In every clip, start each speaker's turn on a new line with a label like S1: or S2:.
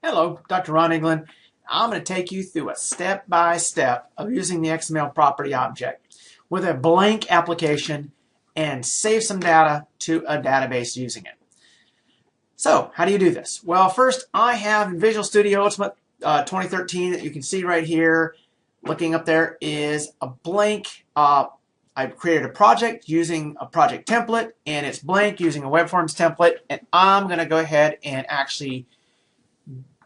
S1: Hello, Dr. Ron England. I'm going to take you through a step-by-step of using the XML property object with a blank application and save some data to a database using it. So, how do you do this? Well, first I have in Visual Studio Ultimate 2013 that you can see right here. Looking up there is a blank. I've created a project using a project template, and it's blank using a web forms template, and I'm going to go ahead and actually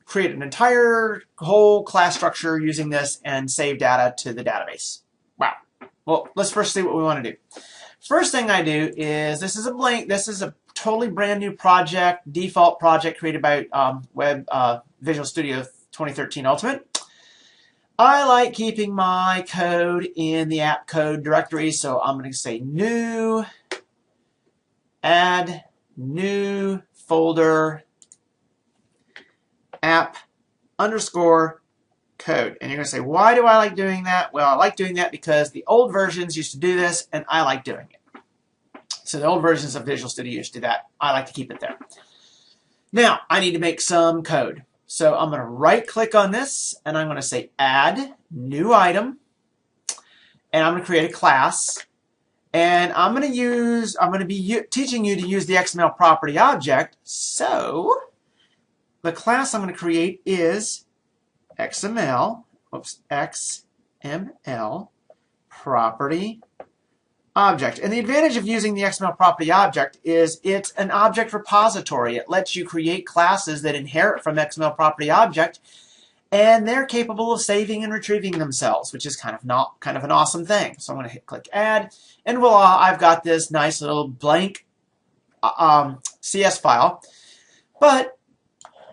S1: create an entire whole class structure using this and save data to the database. Wow. Well, let's first see what we want to do. First thing I do is, this is a totally brand new project, default project created by Visual Studio 2013 Ultimate. I like keeping my code in the app code directory, so I'm going to say new, add new folder, app _ code. And you're going to say, why do I like doing that? Well, I like doing that because the old versions used to do this, and I like doing it. So the old versions of Visual Studio used to do that. I like to keep it there. Now, I need to make some code. So I'm going to right-click on this, and I'm going to say add new item, and I'm going to create a class. And I'm going to be teaching you to use the XML property object. So the class I'm going to create is XML property object. And the advantage of using the XML property object is it's an object repository. It lets you create classes that inherit from XML property object, and they're capable of saving and retrieving themselves, which is kind of an awesome thing. So I'm going to click add, and voila, I've got this nice little blank CS file. But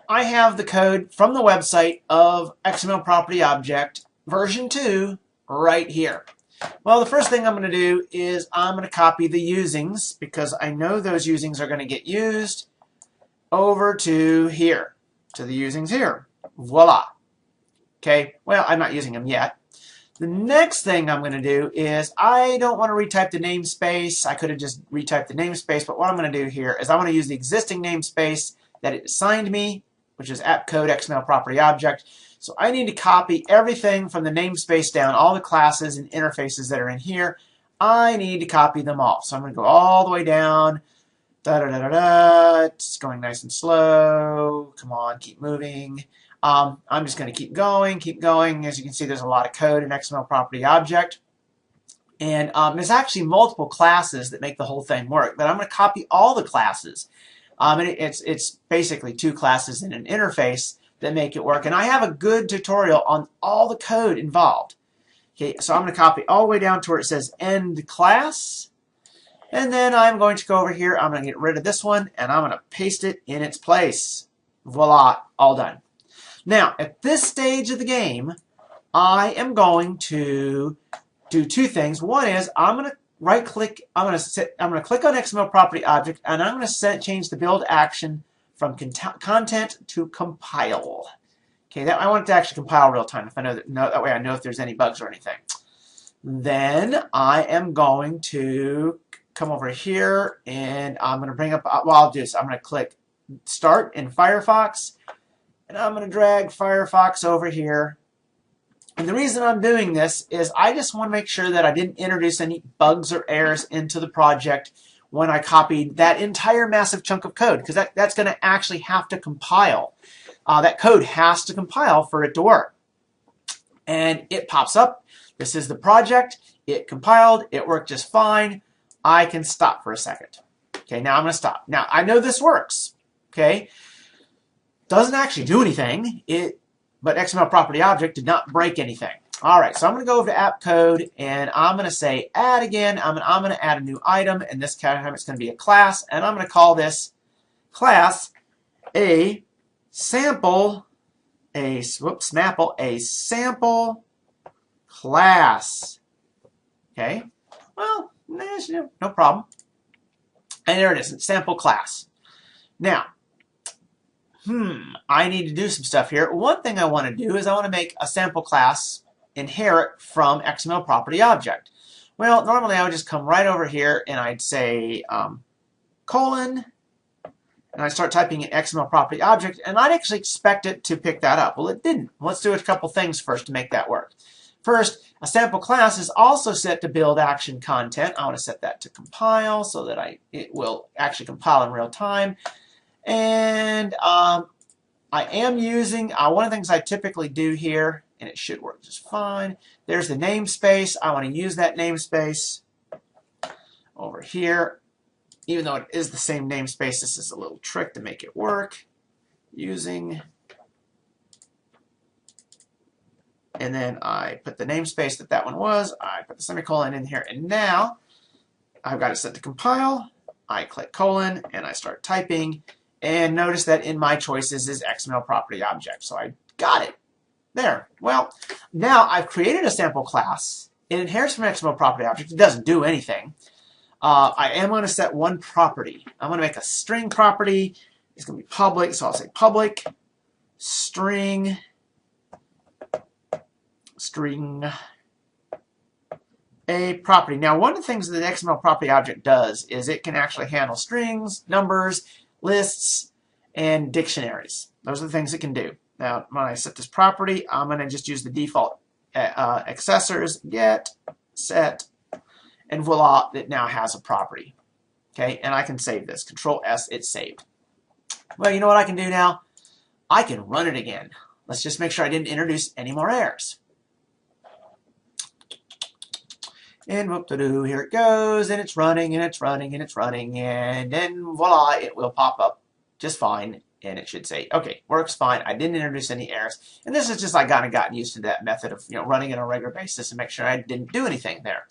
S1: I have the code from the website of XML property object version 2 right here. Well, the first thing I'm going to do is I'm going to copy the usings, because I know those usings are going to get used, over to here, to the usings here. Voila. Okay, well, I'm not using them yet. The next thing I'm going to do is, I don't want to retype the namespace. I could have just retyped the namespace, but what I'm going to do here is I want to use the existing namespace that it assigned me, which is app code XML property object. So I need to copy everything from the namespace down, all the classes and interfaces that are in here. I need to copy them all. So I'm going to go all the way down. It's going nice and slow. Come on, keep moving. I'm just going to keep going, keep going. As you can see, there's a lot of code in XML property object. And there's actually multiple classes that make the whole thing work. But I'm going to copy all the classes. And it's basically two classes in an interface that make it work. And I have a good tutorial on all the code involved. Okay, so I'm going to copy all the way down to where it says end class. And then I'm going to go over here. I'm going to get rid of this one, and I'm going to paste it in its place. Voila, all done. Now, at this stage of the game, I am going to do two things. One is I'm going to right-click. I'm going to click on XML property object, and I'm going to change the build action from content to compile. Okay, I want it to actually compile real time. If I know that way, I know if there's any bugs or anything. Then I am going to come over here, and I'm going to bring up. Well, I'll do this. I'm going to click Start in Firefox, and I'm going to drag Firefox over here. And the reason I'm doing this is I just want to make sure that I didn't introduce any bugs or errors into the project when I copied that entire massive chunk of code, because that's going to actually have to compile. That code has to compile for it to work. And it pops up. This is the project. It compiled. It worked just fine. I can stop for a second. Okay, now I'm going to stop. Now, I know this works. Okay, doesn't actually do anything. But XML property object did not break anything. All right, so I'm going to go over to app code, and I'm going to say add again. I'm going to add a new item, and this time it's going to be a class, and I'm going to call this class a sample class. Okay, well, no problem. And there it is, it's sample class. Now, I need to do some stuff here. One thing I want to do is I want to make a sample class inherit from XML property object. Well, normally I would just come right over here and I'd say colon, and I start typing an XML property object, and I'd actually expect it to pick that up. Well, it didn't. Let's do a couple things first to make that work. First, a sample class is also set to build action content. I want to set that to compile so that it will actually compile in real time. And I am using, one of the things I typically do here, and it should work just fine, there's the namespace. I want to use that namespace over here. Even though it is the same namespace, this is a little trick to make it work. Using, and then I put the namespace that one was. I put the semicolon in here, and now I've got it set to compile. I click colon, and I start typing. And notice that in my choices is XML property object. So I got it. There. Well, now I've created a sample class. It inherits from XML property object. It doesn't do anything. I am going to set one property. I'm going to make a string property. It's going to be public, so I'll say public string a property. Now, one of the things that the XML property object does is it can actually handle strings, numbers, lists, and dictionaries. Those are the things it can do. Now, when I set this property, I'm going to just use the default accessors, get, set, and voila, it now has a property. Okay, and I can save this. Control S, it's saved. Well, you know what I can do now? I can run it again. Let's just make sure I didn't introduce any more errors. And whoop-de-doo, here it goes, and it's running, and it's running, and it's running, and then voila, it will pop up just fine, and it should say, okay, works fine. I didn't introduce any errors. And this is just, I kind of gotten used to that method of running it on a regular basis and make sure I didn't do anything there.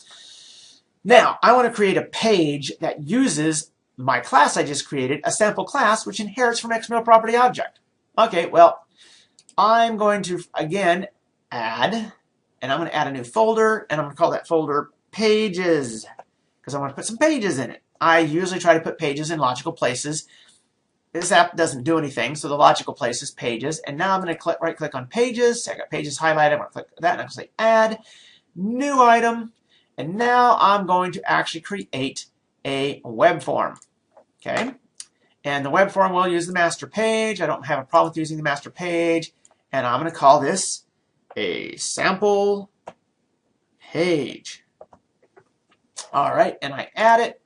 S1: Now, I want to create a page that uses my class I just created, a sample class, which inherits from XML property object. Okay, well, I'm going to, again, add, and I'm going to add a new folder, and I'm going to call that folder pages, because I want to put some pages in it. I usually try to put pages in logical places. This app doesn't do anything, so the logical place is pages. And now I'm going to right-click on pages. I got pages highlighted. I'm going to click that, and I'm going to say add, new item. And now I'm going to actually create a web form. Okay? And the web form will use the master page. I don't have a problem with using the master page. And I'm going to call this a sample page. All right, and I add it.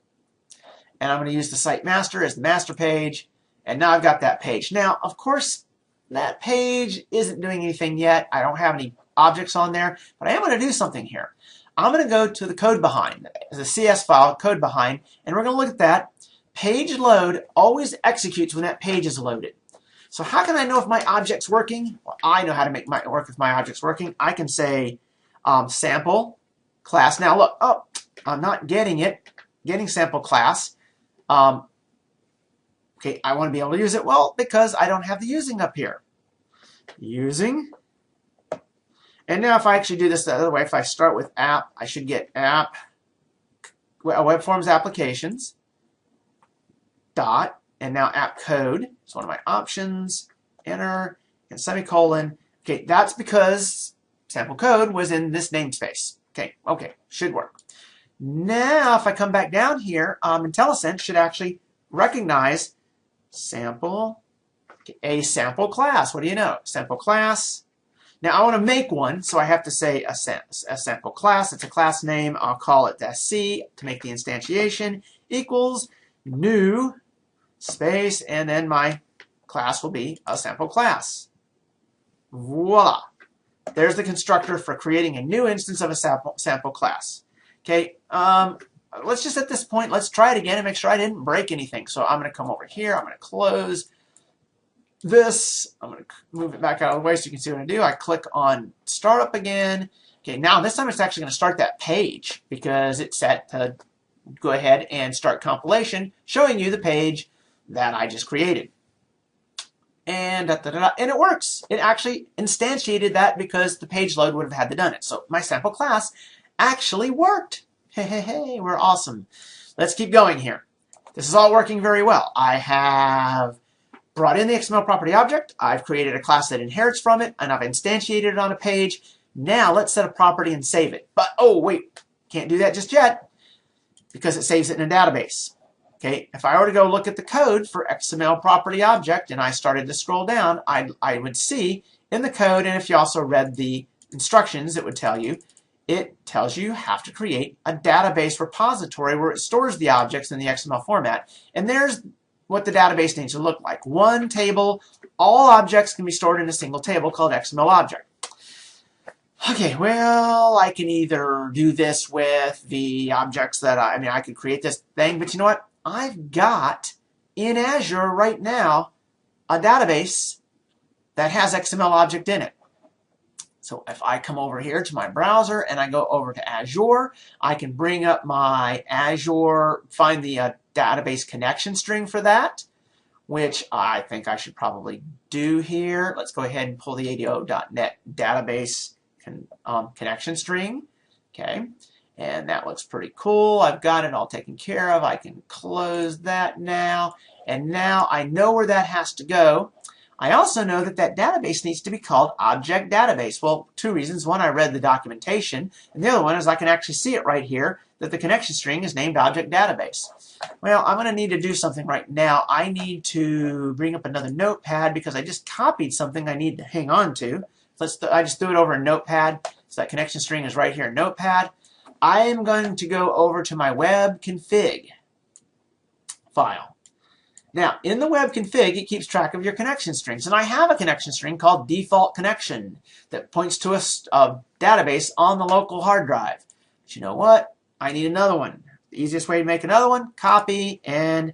S1: And I'm going to use the site master as the master page. And now I've got that page. Now, of course, that page isn't doing anything yet. I don't have any objects on there. But I am going to do something here. I'm going to go to the code behind, the CS file, code behind, and we're going to look at that. Page load always executes when that page is loaded. So how can I know if my object's working? Well, I know how to make my work if my object's working. I can say sample class. Now look, oh, I'm not getting it. Getting sample class. Okay, I want to be able to use it. Well, because I don't have the using up here. Using. And now if I actually do this the other way, if I start with app, I should get app, web forms applications, dot, and now app code. It's one of my options, enter, and semicolon. Okay, that's because sample code was in this namespace. Okay, should work. Now if I come back down here, IntelliSense should actually recognize sample, a sample class. What do you know? Sample class. Now I want to make one, so I have to say a sample class. It's a class name. I'll call it SC to make the instantiation equals new space, and then my class will be a sample class. Voila! There's the constructor for creating a new instance of a sample class. Okay, let's just at this point, let's try it again and make sure I didn't break anything. So I'm going to come over here. I'm going to close this. I'm going to move it back out of the way so you can see what I do. I click on startup again. Okay, now this time it's actually going to start that page because it's set to go ahead and start compilation, showing you the page that I just created. And and it works. It actually instantiated that because the page load would have had to done it. So my sample class actually worked. Hey, we're awesome. Let's keep going here. This is all working very well. I have brought in the XML property object. I've created a class that inherits from it, and I've instantiated it on a page. Now let's set a property and save it. But oh wait, can't do that just yet because it saves it in a database. Okay, if I were to go look at the code for XML property object and I started to scroll down, I would see in the code, and if you also read the instructions, it would tell you, it tells you have to create a database repository where it stores the objects in the XML format. And there's what the database needs to look like. One table, all objects can be stored in a single table called XmlObject. Okay, well, I can either do this with the objects that I could create this thing, but you know what? I've got in Azure right now a database that has XmlObject in it. So if I come over here to my browser and I go over to Azure, I can bring up my Azure, find the database connection string for that, which I think I should probably do here. Let's go ahead and pull the ADO.NET database connection string. Okay, and that looks pretty cool. I've got it all taken care of. I can close that now, and now I know where that has to go. I also know that that database needs to be called Object Database. Well, two reasons. One, I read the documentation, and the other one is I can actually see it right here that the connection string is named Object Database. Well, I'm going to need to do something right now. I need to bring up another notepad because I just copied something I need to hang on to. I just threw it over in Notepad, so that connection string is right here in Notepad. I am going to go over to my web config file. Now, in the web config, it keeps track of your connection strings, and I have a connection string called default connection that points to a database on the local hard drive. But you know what? I need another one. The easiest way to make another one, copy and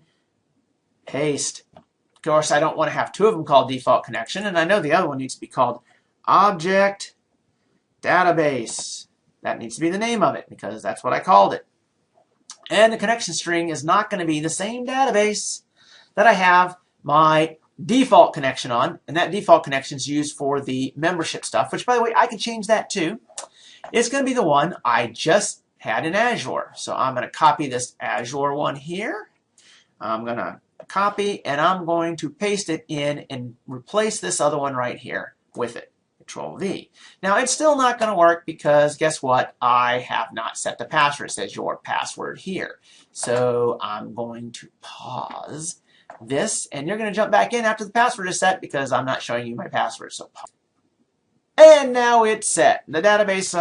S1: paste. Of course, I don't want to have two of them called default connection, and I know the other one needs to be called Object Database. That needs to be the name of it because that's what I called it. And the connection string is not going to be the same database that I have my default connection on, and that default connection is used for the membership stuff, which, by the way, I can change that too. It's going to be the one I just had in Azure. So I'm going to copy this Azure one here. I'm going to copy, and I'm going to paste it in and replace this other one right here with it. Control V. Now, it's still not going to work because, guess what? I have not set the password. It says your password here. So I'm going to pause this, and you're going to jump back in after the password is set because I'm not showing you my password. So, and now it's set. The database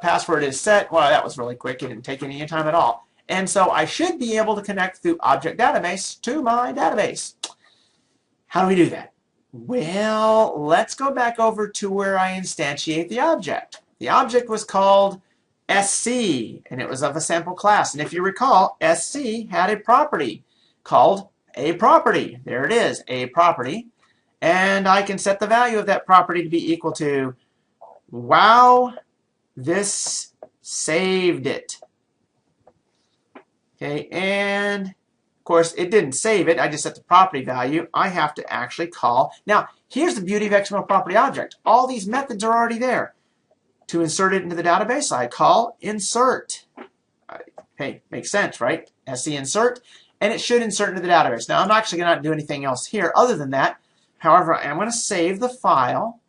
S1: password is set. Well, that was really quick. It didn't take any time at all. And so I should be able to connect through Object Database to my database. How do we do that? Well, let's go back over to where I instantiate the object. The object was called SC, and it was of a sample class. And if you recall, SC had a property called a property. There it is, a property. And I can set the value of that property to be equal to, wow, this saved it. Okay, and of course, it didn't save it. I just set the property value. I have to actually call. Now, here's the beauty of XmlPropertyObject. All these methods are already there. To insert it into the database, I call insert. Hey, makes sense, right? SC insert, and it should insert into the database. Now, I'm actually going to not do anything else here other than that. However, I'm going to save the file,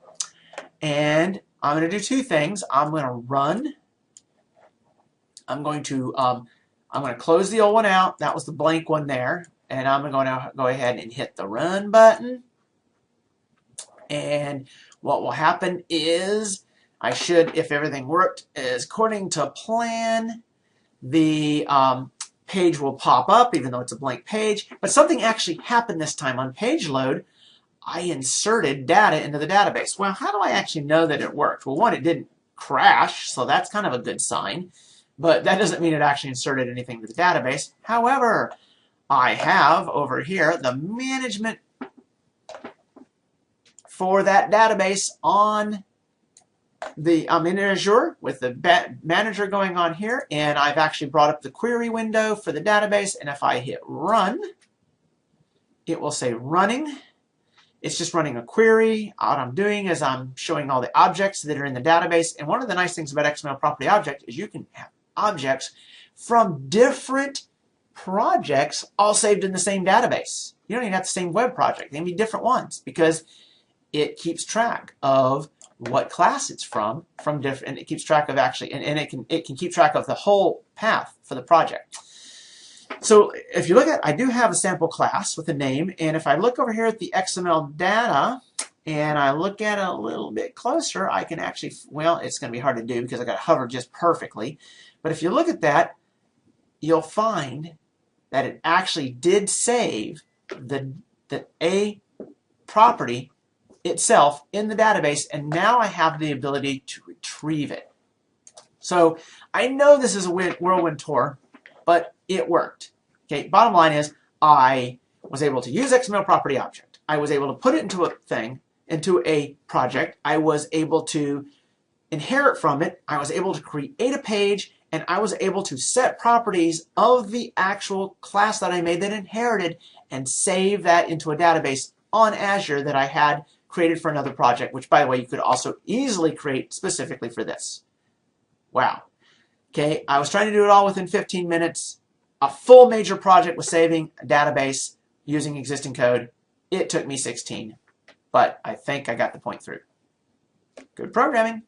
S1: and I'm going to do two things. I'm going to run. I'm going to close the old one out. That was the blank one there. And I'm going to go ahead and hit the run button. And what will happen is I should, if everything worked as according to plan, the page will pop up even though it's a blank page. But something actually happened this time on page load. I inserted data into the database. Well, how do I actually know that it worked? Well, one, it didn't crash, so that's kind of a good sign. But that doesn't mean it actually inserted anything to the database. However, I have over here the management for that database on the, I'm in Azure with the manager going on here, and I've actually brought up the query window for the database, and if I hit run, it will say running. It's just running a query. What I'm doing is I'm showing all the objects that are in the database, and one of the nice things about XmlPropertyObject is you can have objects from different projects all saved in the same database. You don't even have the same web project. They can be different ones because it keeps track of what class it's from different, and it keeps track of actually, and it can keep track of the whole path for the project. So if you look at, I do have a sample class with a name, and if I look over here at the XML data, and I look at it a little bit closer, I can actually, well, it's going to be hard to do because I got to hover just perfectly. But if you look at that, you'll find that it actually did save the A property itself in the database, and now I have the ability to retrieve it. So I know this is a whirlwind tour, but it worked. Okay, bottom line is I was able to use XmlPropertyObject. I was able to put it into a thing, into a project. I was able to inherit from it. I was able to create a page, and I was able to set properties of the actual class that I made that inherited and save that into a database on Azure that I had created for another project, which, by the way, you could also easily create specifically for this. Wow. Okay, I was trying to do it all within 15 minutes. A full major project was saving a database using existing code. It took me 16, but I think I got the point through. Good programming.